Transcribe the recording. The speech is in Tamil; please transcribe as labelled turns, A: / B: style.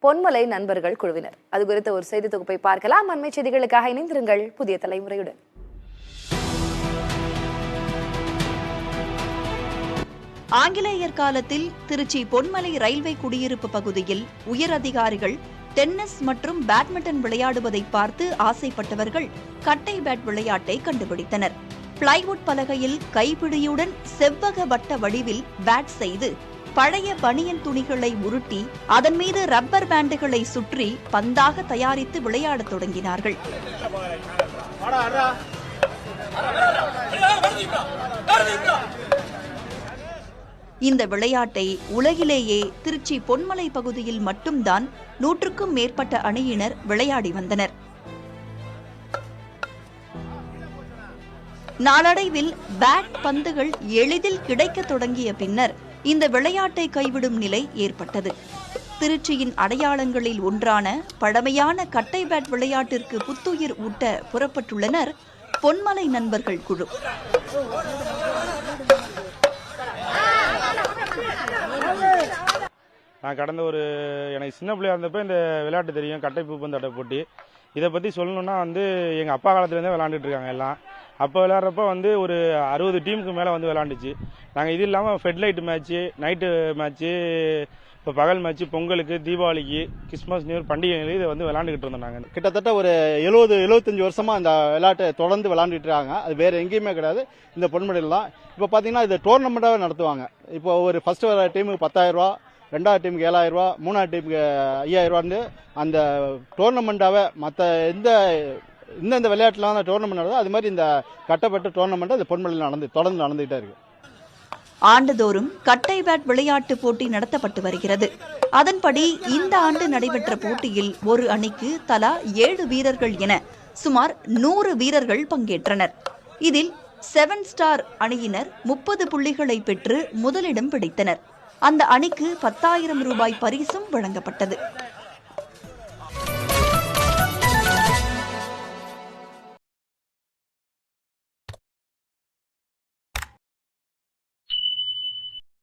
A: பொன்மலை நண்பர்கள் குழுவினர். அது குறித்த ஒரு செய்தி தொகுப்பை பார்க்கலாம். அண்மை செய்திகளுக்காக இணைந்திருங்கள் புதிய தலைமுறையுடன்.
B: ஆங்கிலேயர் காலத்தில் திருச்சி பொன்மலை ரயில்வே குடியிருப்பு பகுதியில் உயர் அதிகாரிகள் டென்னிஸ் மற்றும் பேட்மிண்டன் விளையாடுவதை பார்த்து ஆசைப்பட்டவர்கள் கட்டை பேட் விளையாட்டை கண்டுபிடித்தனர். பிளைவுட் பலகையில் கைப்பிடியுடன் செவ்வக வட்ட வடிவில் பேட் செய்து பழைய பனியன் துணிகளை உருட்டி அதன் மீது ரப்பர் பேண்டுகளை சுற்றி பந்தாக தயாரித்து விளையாடத் தொடங்கினார்கள். இந்த விளையாட்டை உலகிலேயே திருச்சி பொன்மலை பகுதியில் மட்டும்தான் 100க்கும் மேற்பட்ட அணியினர் விளையாடி வந்தனர். நாளடைவில் பேட் பந்துகள் எளிதில் கிடைக்க தொடங்கிய பின்னர் இந்த விளையாட்டை கைவிடும் நிலை ஏற்பட்டது. திருச்சியின் அடையாளங்களில் ஒன்றான பழமையான கட்டை பேட் விளையாட்டிற்கு புத்துயிர் ஊட்ட புறப்பட்டுள்ளனர் பொன்மலை நண்பர்கள் குழு.
C: நான் கடந்த எனக்கு சின்ன பிள்ளையா இருந்தப்போ இந்த விளையாட்டு தெரியும், கட்டை பூப்பந்தாட்ட போட்டி. இதை பற்றி சொல்லணும்னா எங்கள் அப்பா காலத்துலேருந்தே விளையாண்டுட்டு இருக்காங்க எல்லாம். அப்போ விளையாடுறப்ப ஒரு 60 டீமுக்கு மேலே விளையாண்டுச்சு. நாங்கள் இது இல்லாமல் ஃபெட்லைட் மேட்ச்சு, நைட்டு மேட்ச்சு, இப்போ பகல் மேட்ச்சு, பொங்கலுக்கு, தீபாவளிக்கு, கிறிஸ்மஸ், நியூ இயர் பண்டிகைகள் இதை விளையாண்டுக்கிட்டு இருந்தோம். நாங்கள்
D: கிட்டத்தட்ட ஒரு 70-75 வருஷமா இந்த விளையாட்டை தொடர்ந்து விளையாண்டுட்டு இருக்காங்க. அது வேற எங்கேயுமே கிடையாது, இந்த பொன்மலையில் தான். இப்போ பார்த்தீங்கன்னா இது டோர்னமெண்ட்டாகவே நடத்துவாங்க. இப்போ ஃபர்ஸ்ட் வர டீமுக்கு 10,000 ரூபா, ரெண்டாவது டீமுக்கு 7,000 ரூபா, மூணாவது டீமுக்கு 5,000 ரூபான்னு அந்த டோர்னமெண்ட்டாகவே மற்ற இந்த விளையாட்டுலாம் அந்த டோர்னமெண்ட் நடந்தது. அது மாதிரி இந்த கட்டப்பட்ட டோர்னமெண்ட் அது பொன்மலையில் தொடர்ந்து நடந்துகிட்டே இருக்கு.
B: ஆண்டுதோறும் கட்டை பேட் விளையாட்டு போட்டி நடத்தப்பட்டு வருகிறது. அதன்படி இந்த ஆண்டு நடைபெற்ற போட்டியில் ஒரு அணிக்கு தலா 7 வீரர்கள் என சுமார் 100 வீரர்கள் பங்கேற்றனர். இதில் 7 ஸ்டார் அணியினர் 30 புள்ளிகளை பெற்று முதலிடம் பிடித்தனர். அந்த அணிக்கு 10,000 ரூபாய் பரிசும் வழங்கப்பட்டது.